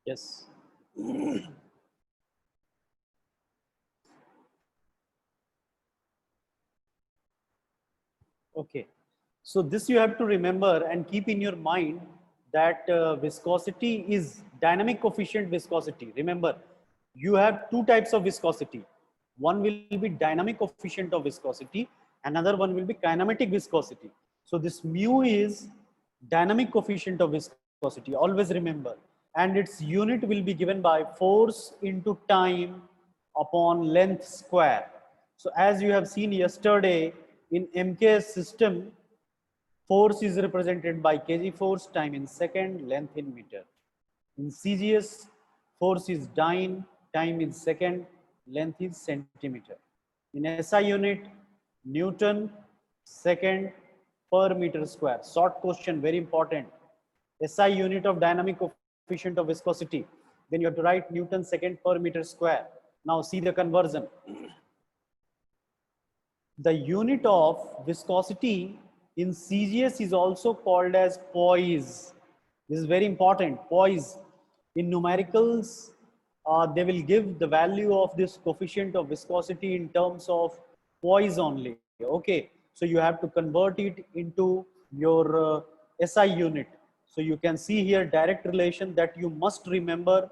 Yes. Okay. So this you have to remember and keep in your mind that viscosity is dynamic coefficient viscosity. Remember, you have two types of viscosity. One will be dynamic coefficient of viscosity, another one will be kinematic viscosity. So this mu is dynamic coefficient of viscosity, always remember. And its unit will be given by force into time upon length square. So as you have seen yesterday in MKS system, force is represented by kg force, time in second, length in meter. In CGS, force is dyne, time in second, length is centimeter. In SI unit, Newton, second per meter square. Short question, very important. SI unit of dynamic coefficient of viscosity. Then you have to write Newton second per meter square. Now see the conversion. The unit of viscosity in CGS is also called as poise. This is very important, poise. In numericals, they will give the value of this coefficient of viscosity in terms of poise only. Okay, so you have to convert it into your SI unit. So you can see here direct relation that you must remember.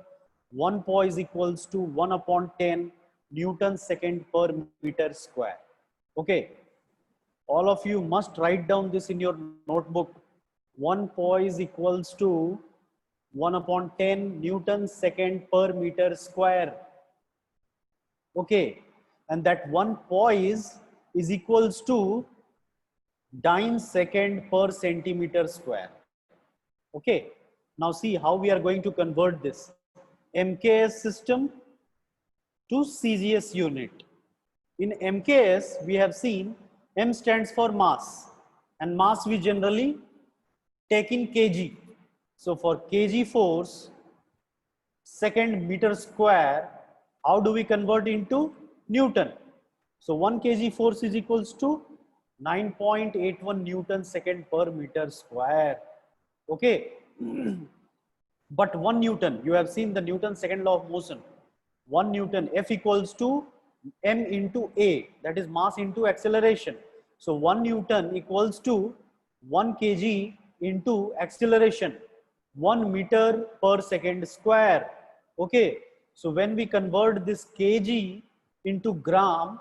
1 poise equals to 1 upon 10 Newton second per meter square. Okay, all of you must write down this in your notebook. 1 poise equals to 1 upon 10 Newton second per meter square. Okay, and that 1 poise is equals to dyne second per centimeter square. Okay, now see how we are going to convert this MKS system to CGS unit. In MKS, we have seen M stands for mass, and mass we generally take in kg. So for kg force, second meter square, how do we convert into Newton? So 1 kg force is equals to 9.81 Newton second per meter square. Okay. But 1 Newton, you have seen the Newton's second law of motion. 1 Newton, F equals to M into A, that is mass into acceleration. So 1 Newton equals to 1 kg into acceleration, 1 meter per second square. Okay, so when we convert this kg into gram,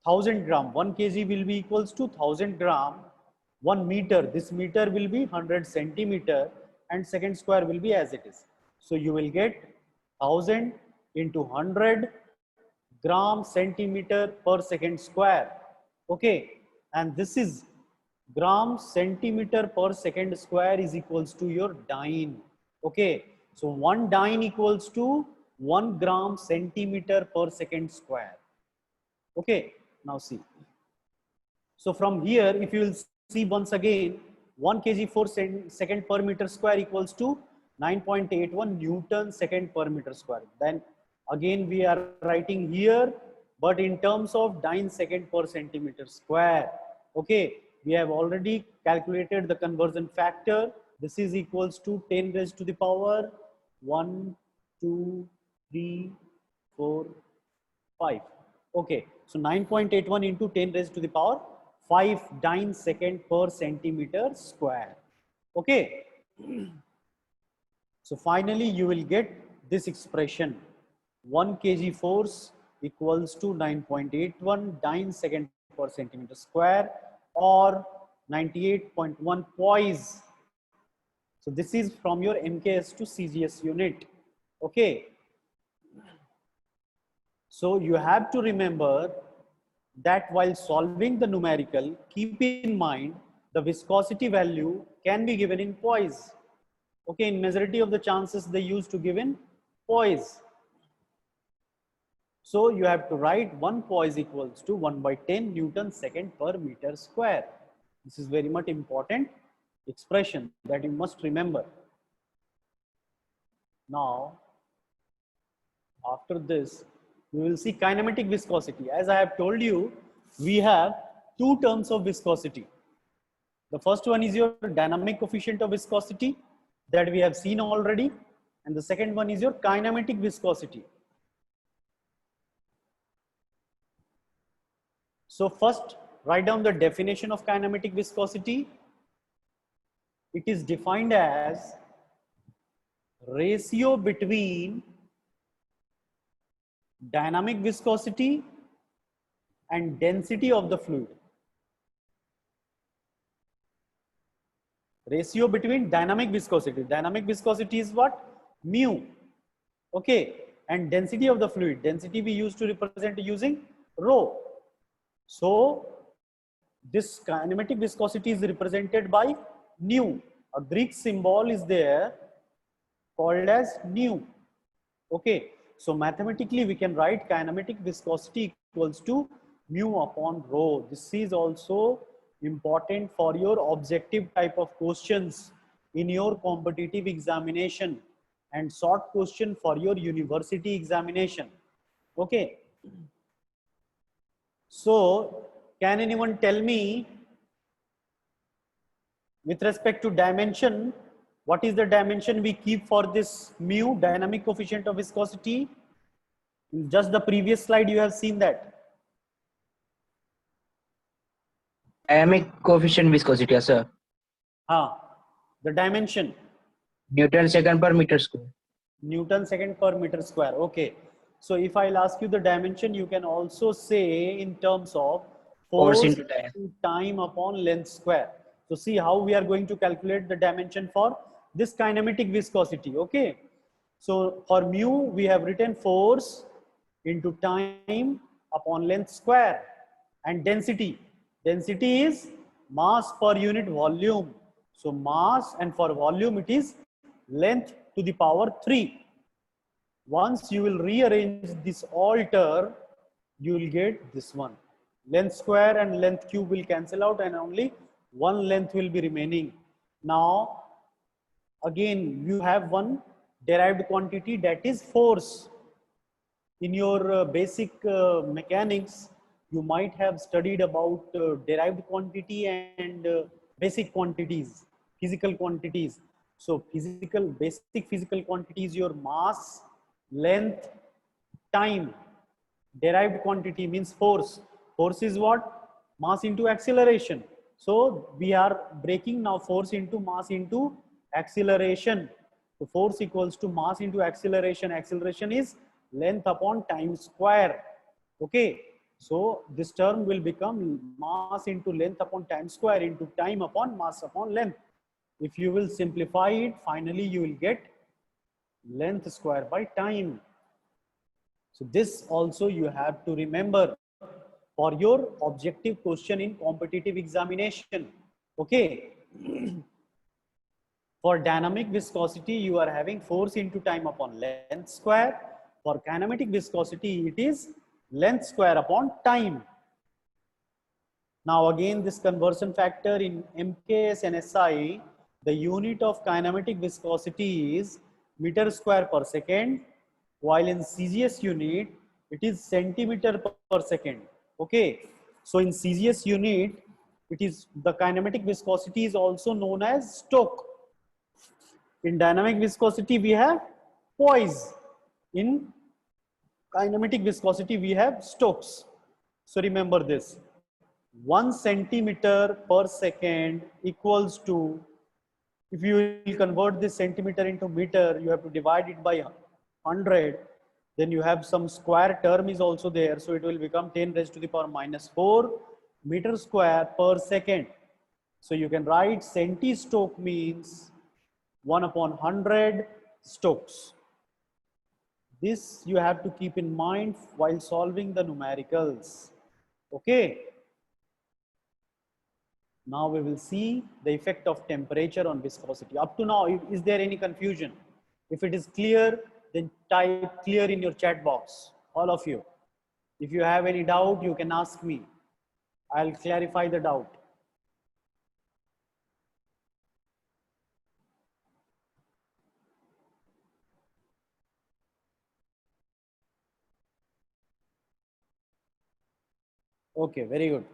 1000 gram, 1 kg will be equals to 1000 gram. 1 meter, this meter will be 100 centimeter, and second square will be as it is. So you will get 1000 into 100 gram centimeter per second square. Okay, and this is gram centimeter per second square is equals to your dyne. Okay, so 1 dyne equals to 1 gram centimeter per second square. Okay, now see. So from here, if you will see once again, 1 kg for second per meter square equals to 9.81 Newton second per meter square. Then again we are writing here, but in terms of dyne second per centimeter square. Okay, we have already calculated the conversion factor. This is equals to 10 raised to the power 1, 2, 3, 4, 5. Okay, so 9.81 into 10 raised to the power 5 dyne second per centimeter square. Okay, so finally you will get this expression: 1 kg force equals to 9.81 dyne second per centimeter square, or 98.1 poise. So this is from your MKS to CGS unit. Okay, so you have to remember that while solving the numerical, keep in mind the viscosity value can be given in poise. Okay, in majority of the chances they used to give in poise. So you have to write 1 poise equals to 1 by 10 Newton second per meter square. This is very much important expression that you must remember. Now, after this, we will see kinematic viscosity. As I have told you, we have two terms of viscosity. The first one is your dynamic coefficient of viscosity that we have seen already. and the second one is your kinematic viscosity. So first, write down the definition of kinematic viscosity. It is defined as ratio between dynamic viscosity and density of the fluid. Ratio between dynamic viscosity. Dynamic viscosity is what? Mu. Okay. And density of the fluid. Density we used to represent using rho. So this kinematic viscosity is represented by nu. A Greek symbol is there called as nu. Okay. So mathematically we can write kinematic viscosity equals to mu upon rho. This is also important for your objective type of questions in your competitive examination and short question for your university examination. Okay. So can anyone tell me with respect to dimension, what is the dimension we keep for this mu, dynamic coefficient of viscosity? In just the previous slide you have seen that. Dynamic coefficient viscosity, yes, sir. The dimension. Newton second per meter square. Newton second per meter square. Okay. So if I'll ask you the dimension, you can also say in terms of force into time. time upon length square. So see how we are going to calculate the dimension for this kinematic viscosity. Okay. So for mu, we have written force into time upon length square, and density. Density is mass per unit volume. So mass, and for volume it is length to the power 3. Once you will rearrange this all term, you will get this one. Length square and length cube will cancel out and only one length will be remaining. Now, again, you have one derived quantity, that is force. In your basic mechanics, you might have studied about derived quantity and basic quantities, physical quantities. So basic physical quantities, your mass, length, time. Derived quantity means force. Force is what? Mass into acceleration. So we are breaking now force into mass into acceleration. So force equals to mass into acceleration. Acceleration is length upon time square. Okay. So this term will become mass into length upon time square into time upon mass upon length. If you will simplify it, finally you will get length square by time. So this also you have to remember for your objective question in competitive examination. Okay. For dynamic viscosity, you are having force into time upon length square. For kinematic viscosity, it is length square upon time. Now again, this conversion factor in MKS and SI, the unit of kinematic viscosity is meter square per second, while in CGS unit, it is centimeter per second. Okay. So in CGS unit, it is the kinematic viscosity is also known as Stokes. In dynamic viscosity, we have poise. In kinematic viscosity, we have Stokes. So remember this. 1 centimeter per second equals to, if you will convert this centimeter into meter, you have to divide it by 100. Then you have some square term is also there. So it will become 10 raised to the power minus 4 meter square per second. So you can write centi-Stokes means 1 upon 100 Stokes. This you have to keep in mind while solving the numericals. Okay. Now we will see the effect of temperature on viscosity. Up to now, is there any confusion? If it is clear, then type clear in your chat box, all of you. If you have any doubt, you can ask me. I'll clarify the doubt. Okay, very good.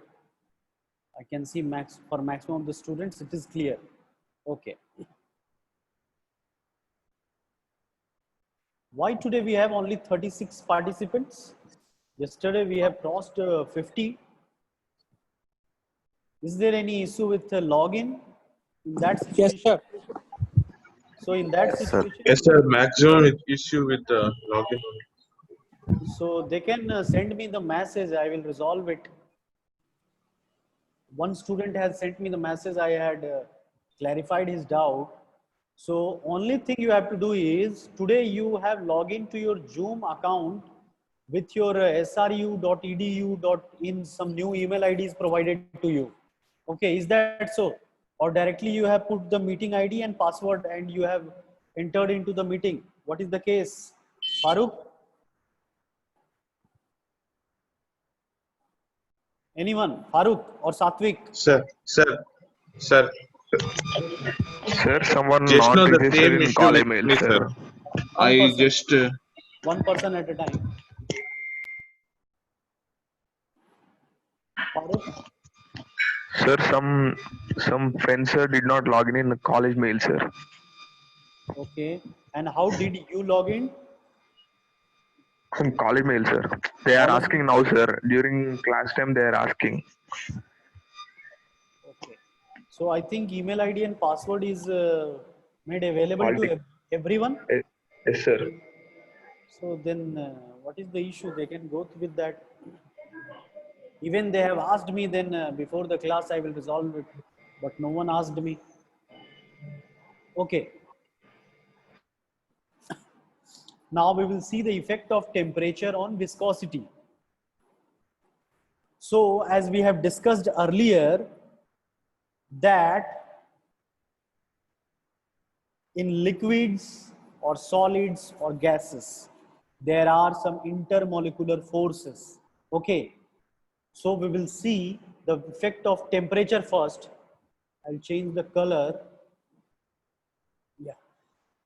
I can see for maximum of the students, it is clear. Okay. Why today we have only 36 participants? Yesterday we have crossed 50. Is there any issue with login in that Yes, situation? sir. So in that Sir. situation, Yes, sir. Maximum issue with the login. so they can send me the message. I will resolve it. One student has sent me the message. I had clarified his doubt. So only thing you have to do is today you have log into your Zoom account with your sru.edu.in, some new email IDs provided to you. Okay, is that so? Or directly you have put the meeting ID and password and you have entered into the meeting. What is the case? Farooq? Anyone? Farooq or Satvik? Sir, sir, sir. Sir, someone Just not know the registered same in issue call with email, me, sir. sir. One I person. just One person at a time. Farooq? Sir, some friends sir did not log in the college mail, sir. Okay. And how did you log in? Some college mail, sir. They are College asking mail? now, sir. During class time, they are asking. Okay. So I think email ID and password is made available to Already. everyone. Yes, sir. So then what is the issue? They can go with that. Even they have asked me then before the class, I will resolve it. But no one asked me. Okay. Now we will see the effect of temperature on viscosity. So as we have discussed earlier, that in liquids or solids or gases, there are some intermolecular forces. Okay. So we will see the effect of temperature first. I'll change the color. Yeah.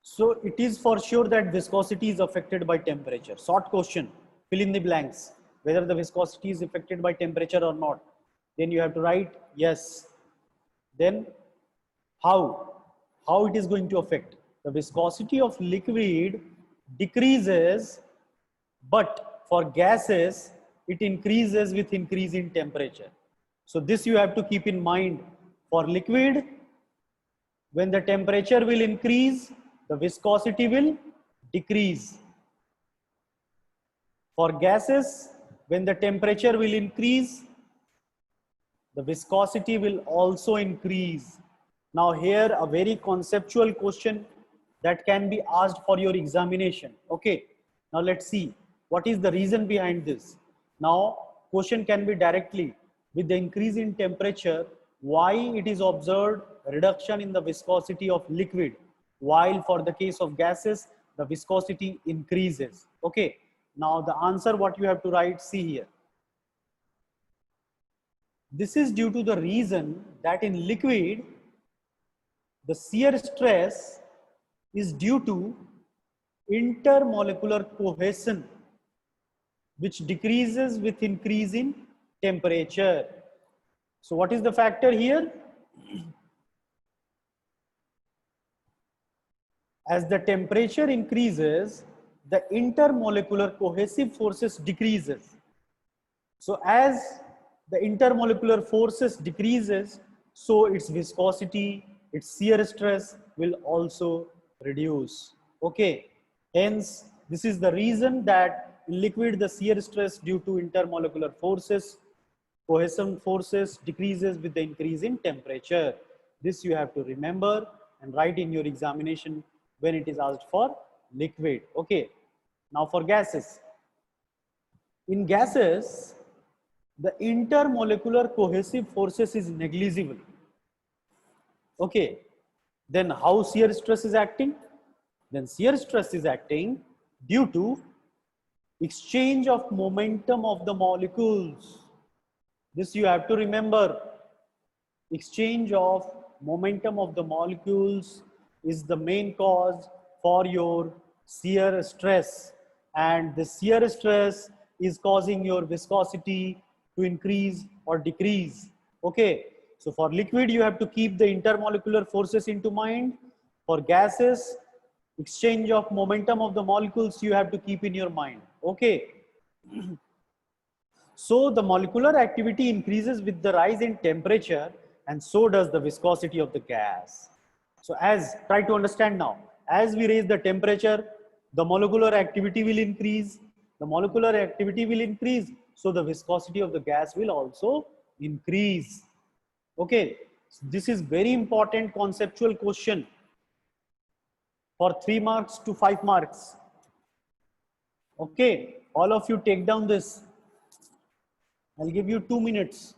So it is for sure that viscosity is affected by temperature. Short question, fill in the blanks, whether the viscosity is affected by temperature or not. Then you have to write yes. Then how? How it is going to affect? The viscosity of liquid decreases, but for gases, it increases with increase in temperature. So this you have to keep in mind. For liquid, when the temperature will increase, the viscosity will decrease. For gases, when the temperature will increase, the viscosity will also increase. Now here a very conceptual question that can be asked for your examination. Okay, now let's see what is the reason behind this. Now question can be directly, with the increase in temperature, why it is observed reduction in the viscosity of liquid, while for the case of gases the viscosity increases. Okay, now the answer what you have to write, see here. This is due to the reason that in liquid, the shear stress is due to intermolecular cohesion, which decreases with increase in temperature. So what is the factor here? As the temperature increases, the intermolecular cohesive forces decreases. So as the intermolecular forces decreases, so its viscosity, its shear stress will also reduce. Okay. Hence, this is the reason that in liquid the shear stress due to intermolecular forces, cohesion forces decreases with the increase in temperature. This you have to remember and write in your examination when it is asked for liquid. Okay. Now for gases. In gases, the intermolecular cohesive forces is negligible. Okay. Then how shear stress is acting? Then shear stress is acting due to exchange of momentum of the molecules. This you have to remember. Exchange of momentum of the molecules is the main cause for your shear stress, and the shear stress is causing your viscosity to increase or decrease. Okay, so for liquid you have to keep the intermolecular forces into mind. For gases, Exchange of momentum of the molecules you have to keep in your mind. Okay. So the molecular activity increases with the rise in temperature, and so does the viscosity of the gas. So try to understand now, as we raise the temperature, the molecular activity will increase. The molecular activity will increase, so the viscosity of the gas will also increase. Okay, so this is very important conceptual question for 3 marks to 5 marks. Okay, all of you take down this. I'll give you 2 minutes.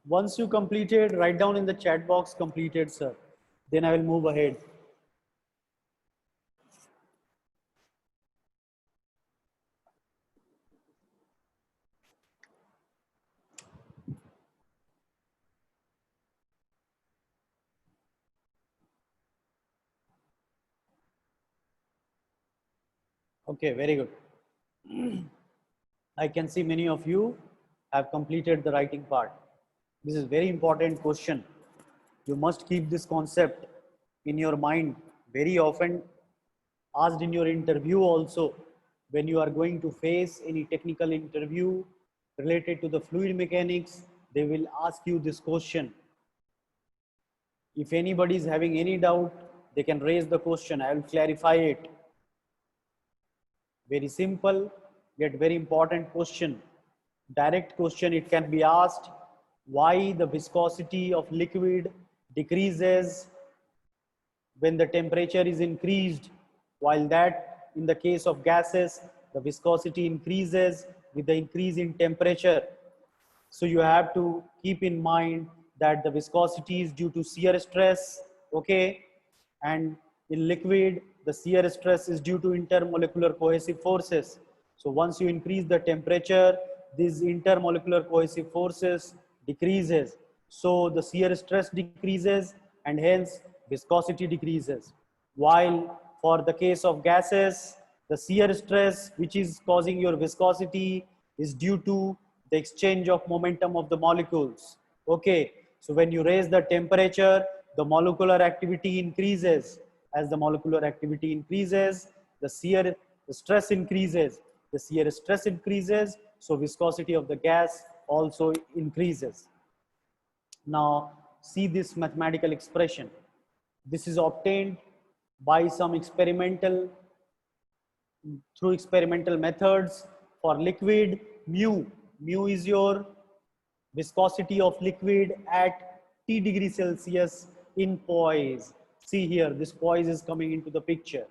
Once you completed, write down in the chat box completed, sir. Then I will move ahead. Okay, very good. I can see many of you have completed the writing part. This is very important question. You must keep this concept in your mind very often, asked in your interview also. When you are going to face any technical interview related to the fluid mechanics, they will ask you this question. If anybody is having any doubt, they can raise the question. I will clarify it. Very simple, yet very important question. Direct question, it can be asked, why the viscosity of liquid decreases when the temperature is increased, while that in the case of gases, the viscosity increases with the increase in temperature. So you have to keep in mind that the viscosity is due to shear stress, okay? And in liquid, the shear stress is due to intermolecular cohesive forces. So once you increase the temperature, these intermolecular cohesive forces decreases. So the shear stress decreases and hence viscosity decreases. While for the case of gases, the shear stress which is causing your viscosity is due to the exchange of momentum of the molecules. Okay, so when you raise the temperature, the molecular activity increases. As the molecular activity increases, the stress increases. The shear stress increases, so viscosity of the gas also increases. Now, see this mathematical expression. This is obtained by some through experimental methods. For liquid, mu is your viscosity of liquid at T degrees Celsius in poise. See here, this poise is coming into the picture.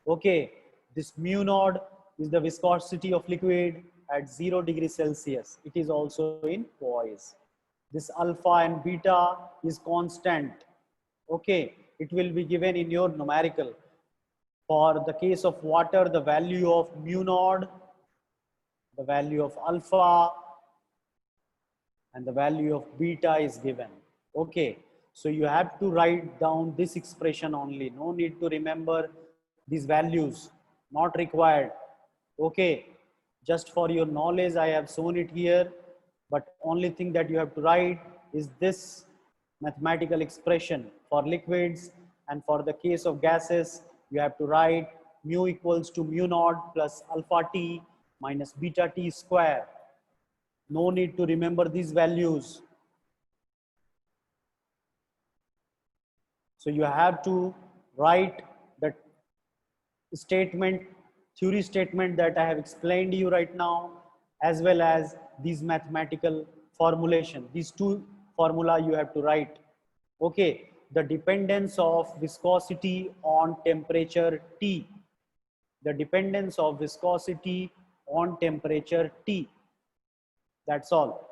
Okay, this mu naught is the viscosity of liquid at 0 degrees Celsius. It is also in poise. This alpha and beta is constant. Okay, it will be given in your numerical. For the case of water, the value of mu naught, the value of alpha, and the value of beta is given. Okay, so you have to write down this expression only. No need to remember these values, not required. Okay, just for your knowledge, I have shown it here, but only thing that you have to write is this mathematical expression for liquids, and for the case of gases, you have to write mu equals to mu naught plus alpha t minus beta t square. No need to remember these values. So you have to write the statement, theory statement that I have explained to you right now, as well as these mathematical formulation. These two formula you have to write. Okay, the dependence of viscosity on temperature T. The dependence of viscosity on temperature T. That's all.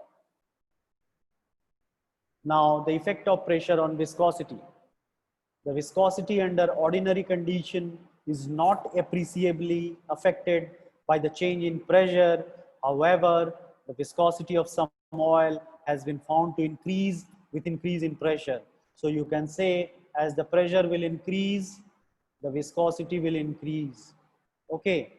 Now, the effect of pressure on viscosity. The viscosity under ordinary condition is not appreciably affected by the change in pressure. However, the viscosity of some oil has been found to increase with increase in pressure. So you can say as the pressure will increase, the viscosity will increase. Okay.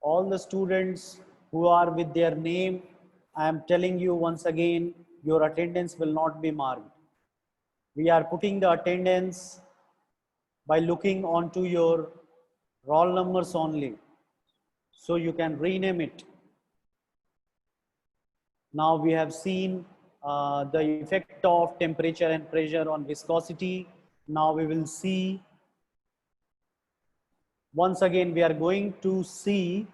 All the students who are with their name, I am telling you once again, your attendance will not be marked. We are putting the attendance by looking onto your roll numbers only. So you can rename it. Now we have seen the effect of temperature and pressure on viscosity. Now we will see, once again, we are going to see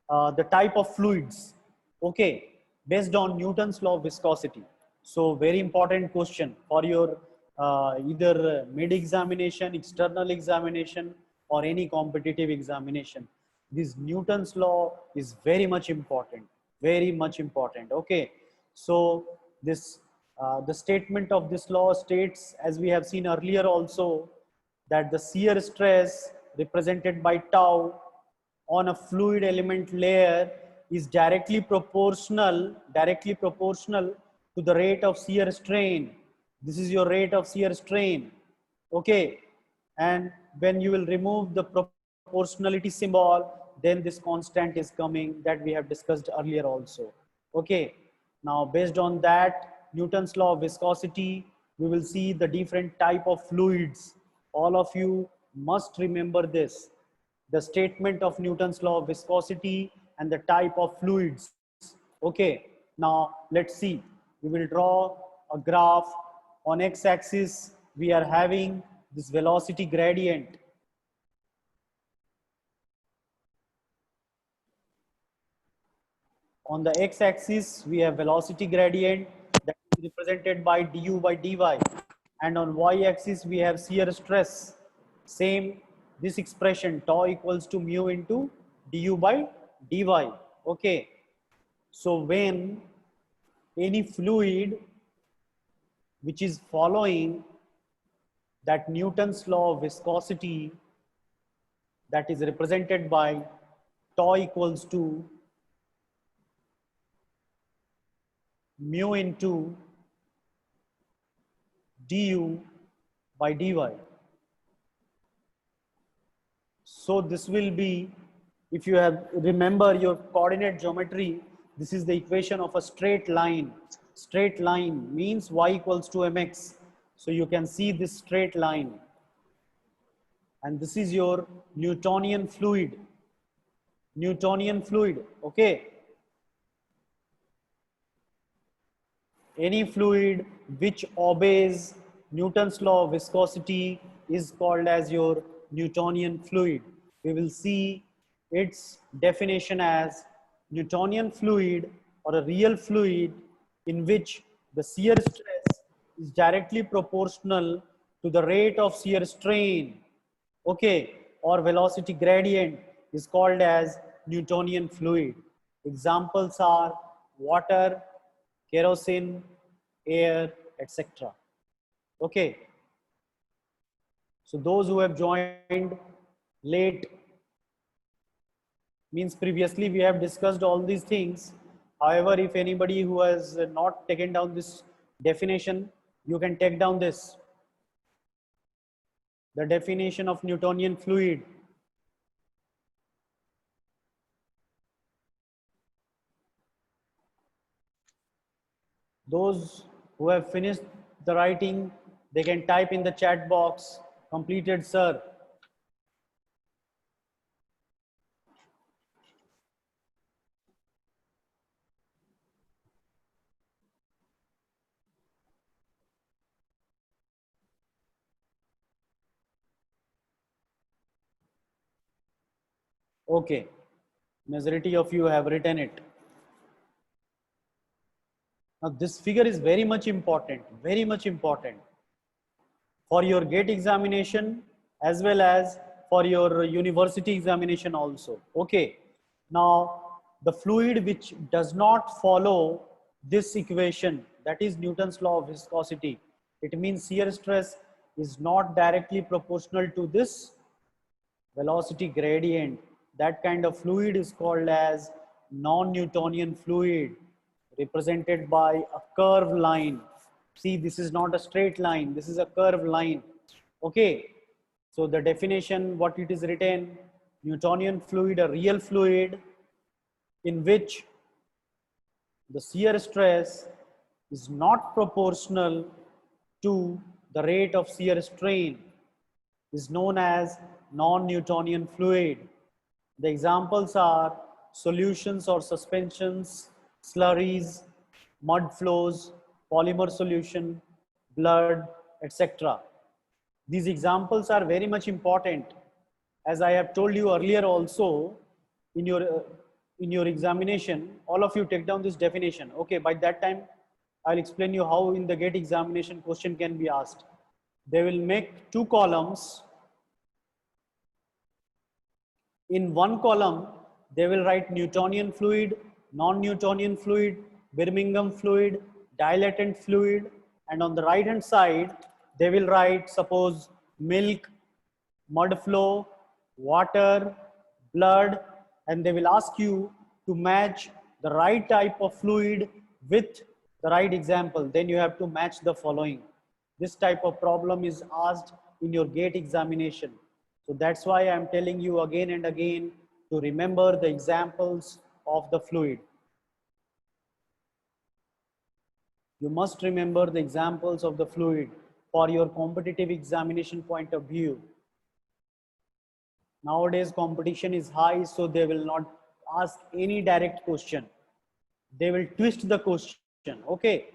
the type of fluids, okay, based on Newton's law of viscosity. So very important question for your either mid examination, external examination, or any competitive examination. This Newton's law is very much important, okay. So this the statement of this law states, as we have seen earlier also, that the shear stress represented by tau on a fluid element layer is directly proportional to the rate of shear strain. This is your rate of shear strain, okay. And when you will remove the proportionality symbol, then this constant is coming, that we have discussed earlier also, okay. Now based on that Newton's law of viscosity, we will see the different type of fluids. All of you must remember this, the statement of Newton's law of viscosity and the type of fluids, okay. Now let's see, we will draw a graph. On x-axis we are having this velocity gradient. On the x-axis we have velocity gradient that is represented by du by dy, and on y-axis we have shear stress. Same, this expression tau equals to mu into du by dy, okay. So when any fluid which is following that Newton's law of viscosity, that is represented by tau equals to mu into du by dy. So this will be, if you have remember your coordinate geometry, this is the equation of a straight line. Straight line means y equals to mx. So you can see this straight line. And this is your Newtonian fluid. Newtonian fluid, okay. Any fluid which obeys Newton's law of viscosity is called as your Newtonian fluid. We will see its definition as Newtonian fluid, or a real fluid in which the shear stress is directly proportional to the rate of shear strain, okay, or velocity gradient, is called as Newtonian fluid. Examples are water, kerosene, air, etc. Okay. So those who have joined late, means previously we have discussed all these things. However, if anybody who has not taken down this definition, you can take down this. The definition of Newtonian fluid. Those who have finished the writing, they can type in the chat box, completed, sir. Okay, majority of you have written it. Now this figure is very much important for your GATE examination as well as for your university examination also. Okay. Now, the fluid which does not follow this equation, that is Newton's law of viscosity, it means shear stress is not directly proportional to this velocity gradient. That kind of fluid is called as non-Newtonian fluid, represented by a curved line. See, this is not a straight line, this is a curved line. Okay, so the definition, what it is written, Newtonian fluid, a real fluid in which the shear stress is not proportional to the rate of shear strain, is known as non-Newtonian fluid. The examples are solutions or suspensions, slurries, mud flows, polymer solution, blood, etc. These examples are very much important. As I have told you earlier also, in your examination, all of you take down this definition. Okay, by that time, I'll explain you how in the GATE examination question can be asked. They will make 2 columns. In one column, they will write Newtonian fluid, non-Newtonian fluid, Birmingham fluid, dilatant fluid, and on the right hand side, they will write, suppose, milk, mud flow, water, blood, and they will ask you to match the right type of fluid with the right example. Then you have to match the following. This type of problem is asked in your GATE examination. So that's why I'm telling you again and again to remember the examples of the fluid. You must remember the examples of the fluid for your competitive examination point of view. Nowadays competition is high, so they will not ask any direct question. They will twist the question, okay?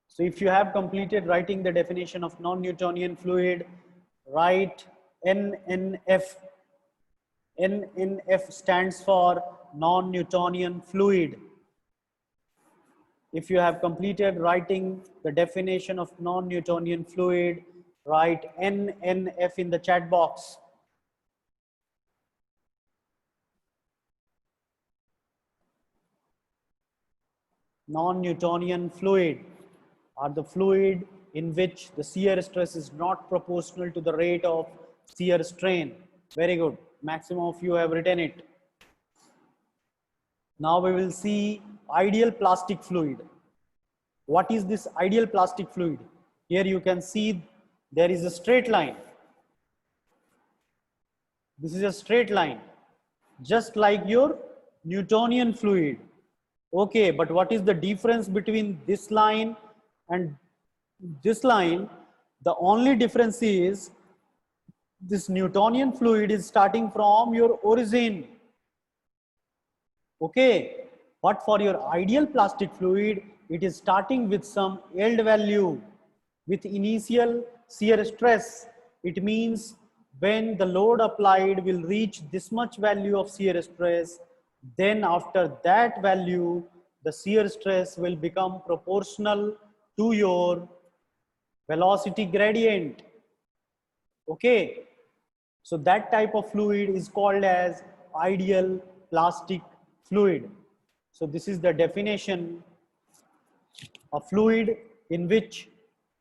So if you have completed writing the definition of non-Newtonian fluid, write NNF. NNF stands for non-Newtonian fluid. If you have completed writing the definition of non-Newtonian fluid, write NNF in the chat box. Non-Newtonian fluid are the fluid in which the shear stress is not proportional to the rate of shear strain. Very good. Maximum of you have written it. Now we will see ideal plastic fluid. What is this ideal plastic fluid? Here you can see there is a straight line. This is a straight line, just like your Newtonian fluid. Okay, but what is the difference between this line and this line? The only difference is this Newtonian fluid is starting from your origin. Okay, but for your ideal plastic fluid, it is starting with some yield value with initial shear stress. It means when the load applied will reach this much value of shear stress, then after that value, the shear stress will become proportional to your velocity gradient. Okay, so that type of fluid is called as ideal plastic fluid. So this is the definition of fluid in which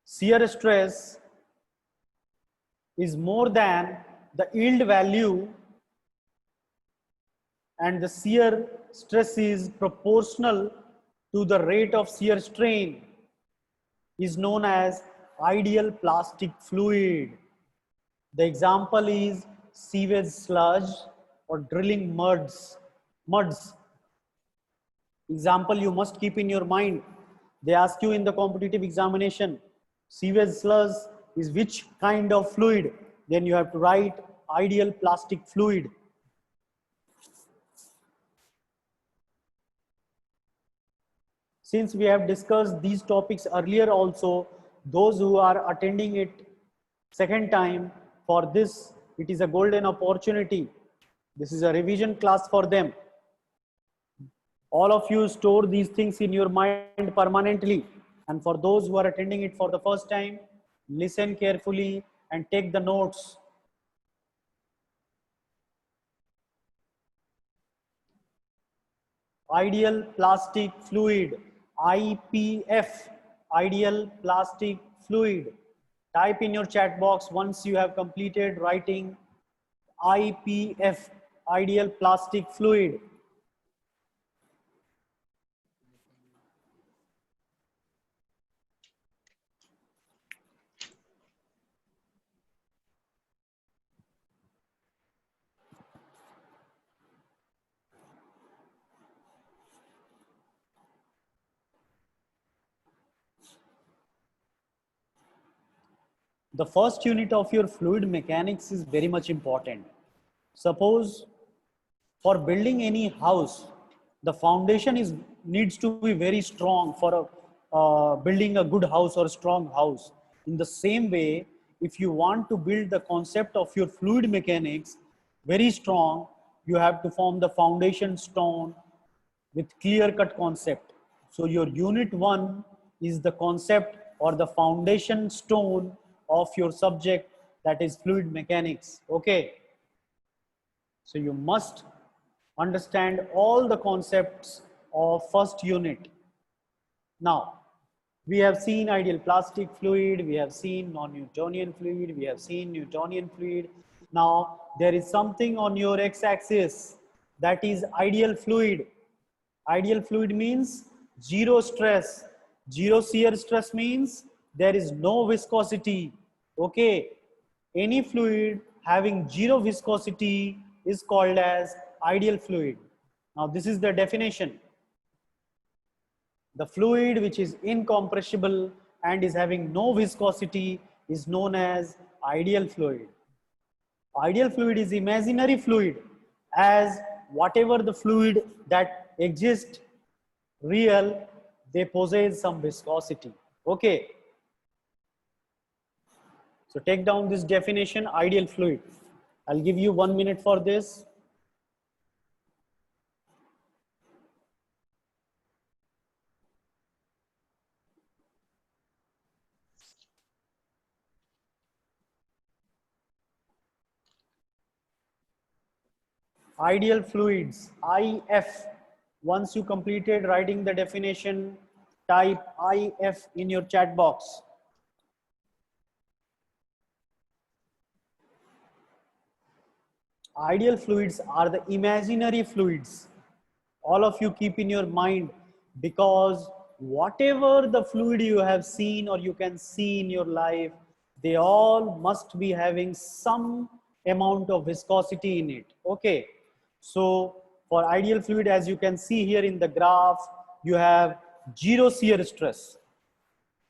shear stress is more than the yield value and the shear stress is proportional to the rate of shear strain, is known as ideal plastic fluid. The example is sewage sludge or drilling muds. Example you must keep in your mind. They ask you in the competitive examination, sewage sludge is which kind of fluid? Then you have to write ideal plastic fluid. Since we have discussed these topics earlier also, those who are attending it second time, for this, it is a golden opportunity. This is a revision class for them. All of you store these things in your mind permanently. And for those who are attending it for the first time, Listen carefully and take the notes. Ideal plastic fluid, IPF, ideal plastic fluid. Type in your chat box once you have completed writing IPF, ideal plastic fluid. The first unit of your fluid mechanics is very much important. Suppose for building any house, the foundation needs to be very strong for building a good house or a strong house. In the same way, if you want to build the concept of your fluid mechanics very strong, you have to form the foundation stone with clear-cut concept. So your unit 1 is the concept or the foundation stone of your subject, that is fluid mechanics. Okay. So you must understand all the concepts of first unit. Now, we have seen ideal plastic fluid, we have seen non-Newtonian fluid, we have seen Newtonian fluid. Now, there is something on your x-axis, that is ideal fluid. Ideal fluid means zero stress. Zero shear stress means there is no viscosity. Okay. Any fluid having zero viscosity is called as ideal fluid. Now, this is the definition. The fluid which is incompressible and is having no viscosity is known as ideal fluid. Ideal fluid is imaginary fluid, as whatever the fluid that exists real, they possess some viscosity. Okay. So take down this definition, ideal fluid. I'll give you 1 minute for this. Ideal fluids, IF. Once you completed writing the definition, type IF in your chat box. Ideal fluids are the imaginary fluids. All of you keep in your mind, because whatever the fluid you have seen or you can see in your life, they all must be having some amount of viscosity in it. Okay. So for ideal fluid, as you can see here in the graph, you have zero shear stress.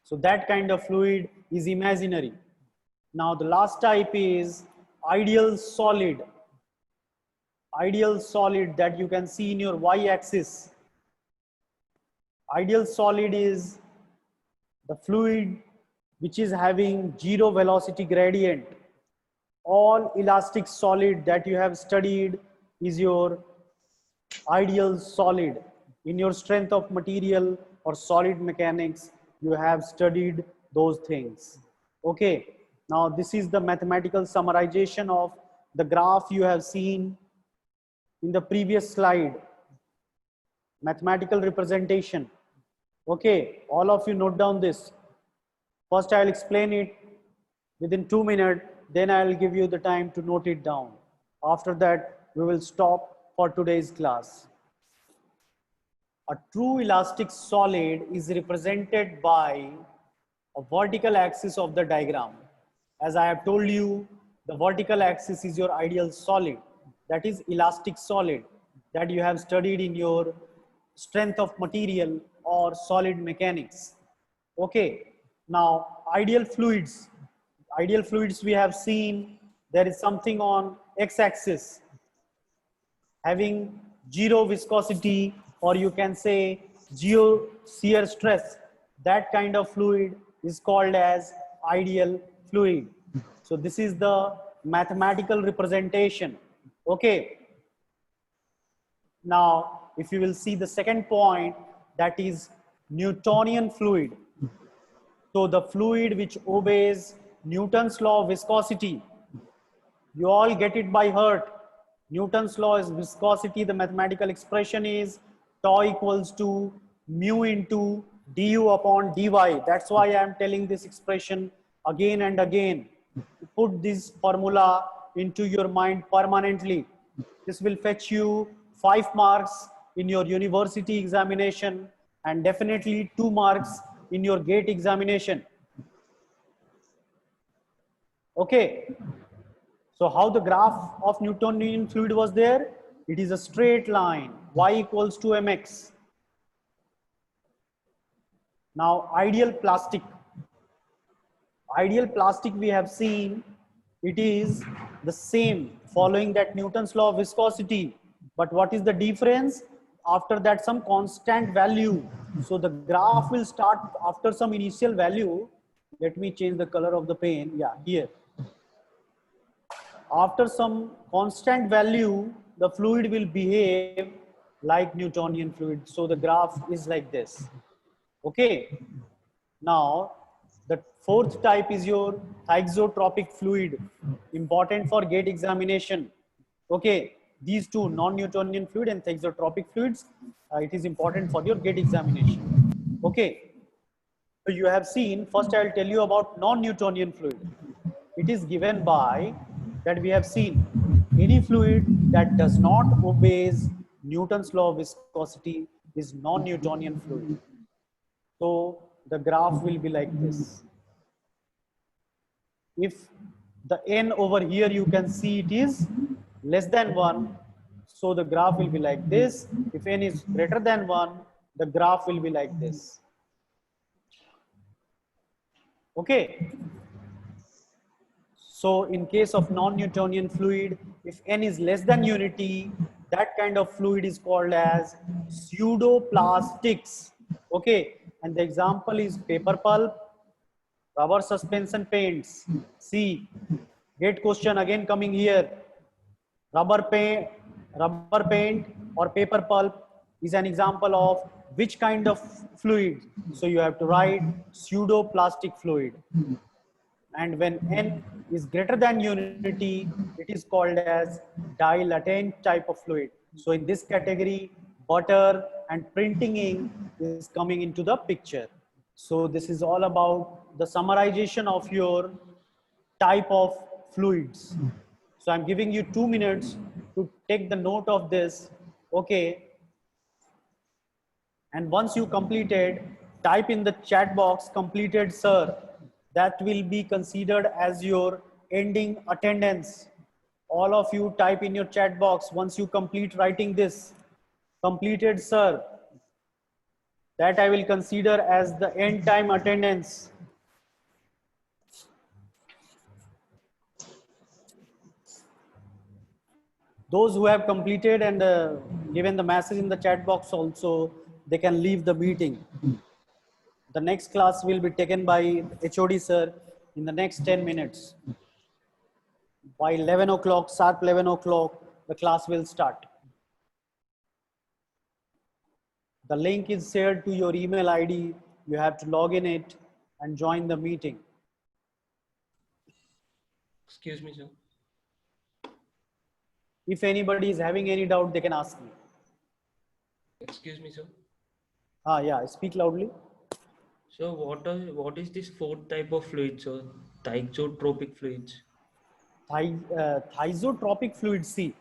So that kind of fluid is imaginary. Now the last type is ideal solid. Ideal solid that you can see in your y-axis. Ideal solid is the fluid which is having zero velocity gradient. All elastic solid that you have studied is your ideal solid. In your strength of material or solid mechanics, you have studied those things. Okay. Now this is the mathematical summarization of the graph you have seen in the previous slide. Mathematical representation. Okay, all of you note down this. First I'll explain it within 2 minutes, then I'll give you the time to note it down. After that, we will stop for today's class. A true elastic solid is represented by a vertical axis of the diagram. As I have told you, the vertical axis is your ideal solid, that is elastic solid, that you have studied in your strength of material or solid mechanics. Okay. Now ideal fluids we have seen, there is something on x-axis having zero viscosity, or you can say zero shear stress. That kind of fluid is called as ideal fluid. So this is the mathematical representation. Okay. Now, if you will see the second point, that is Newtonian fluid. So the fluid which obeys Newton's law of viscosity, you all get it by heart. Newton's law is viscosity. The mathematical expression is tau equals to mu into du upon dy. That's why I am telling this expression again and again. Put this formula into your mind permanently. This will fetch you 5 marks in your university examination and definitely 2 marks in your GATE examination. Okay. So how the graph of Newtonian fluid was there? It is a straight line, y equals to mx. Now ideal plastic we have seen, it is the same following that Newton's law of viscosity. But what is the difference? After that some constant value. So the graph will start after some initial value. Let me change the color of the pen. Yeah, here. After some constant value, the fluid will behave like Newtonian fluid. So the graph is like this. Okay. Now, the fourth type is your thixotropic fluid, important for GATE examination. Okay. These two, non-Newtonian fluid and thixotropic fluids, it is important for your GATE examination. Okay. So you have seen, first I will tell you about non-Newtonian fluid. It is given by that we have seen any fluid that does not obeys Newton's law of viscosity is non-Newtonian fluid. So the graph will be like this. If the n over here you can see it is less than 1, so the graph will be like this. If n is greater than 1, the graph will be like this. Okay. So in case of non-Newtonian fluid, if n is less than unity, that kind of fluid is called as pseudoplastics. Okay. And the example is paper pulp, rubber suspension paints. See, GATE question again coming here. Rubber paint or paper pulp is an example of which kind of fluid? So you have to write pseudoplastic fluid. And when n is greater than unity, it is called as dilatant type of fluid. So in this category, butter and printing ink is coming into the picture. So this is all about the summarization of your type of fluids. So I'm giving you 2 minutes to take the note of this. Okay. And once you completed, type in the chat box, completed sir. That will be considered as your ending attendance. All of you type in your chat box once you complete writing this, completed sir. That I will consider as the end time attendance. Those who have completed and given the message in the chat box also, they can leave the meeting. The next class will be taken by HOD sir in the next 10 minutes. By 11 o'clock, sharp 11 o'clock, the class will start. The link is shared to your email ID. You have to log in it and join the meeting. Excuse me, sir. If anybody is having any doubt, they can ask me. Excuse me, sir. Yeah, speak loudly. So what is this fourth type of fluid, sir? Thixotropic fluids. Thixotropic fluid, see,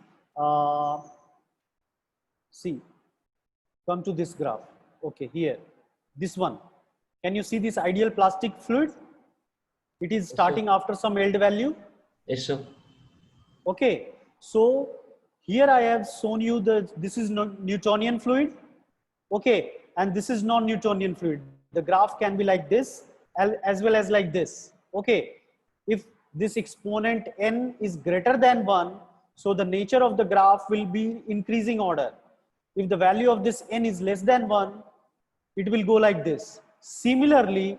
come to this graph. Okay, here, this one. Can you see this ideal plastic fluid? It is starting after some yield value. Yes, sir. Okay, so here I have shown you this is Newtonian fluid. Okay, and this is non-Newtonian fluid. The graph can be like this as well as like this. Okay, if this exponent n is greater than 1, so the nature of the graph will be increasing order. If the value of this n is less than 1, it will go like this. Similarly,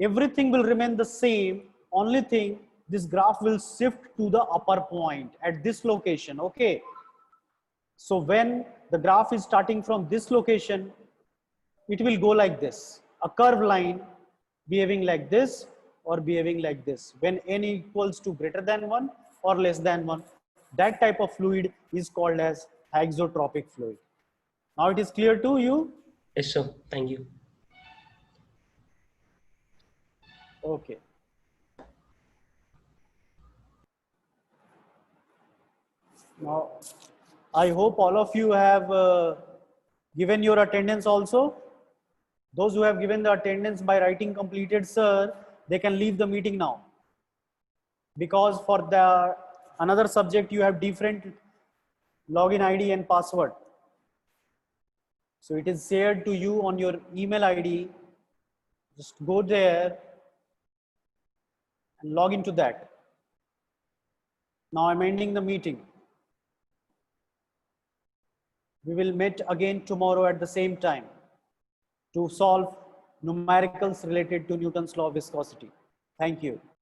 everything will remain the same. Only thing, this graph will shift to the upper point at this location. Okay, so when the graph is starting from this location, it will go like this, a curved line, behaving like this or behaving like this. When n equals to greater than 1 or less than 1, that type of fluid is called as hexatropic fluid. Now it is clear to you? Yes, sir. Thank you. Okay. Now, I hope all of you have given your attendance also. Those who have given the attendance by writing completed, sir, they can leave the meeting now. Because for the another subject, you have different login ID and password. So it is shared to you on your email ID. Just go there and log into that. Now I'm ending the meeting. We will meet again tomorrow at the same time to solve numericals related to Newton's law of viscosity. Thank you.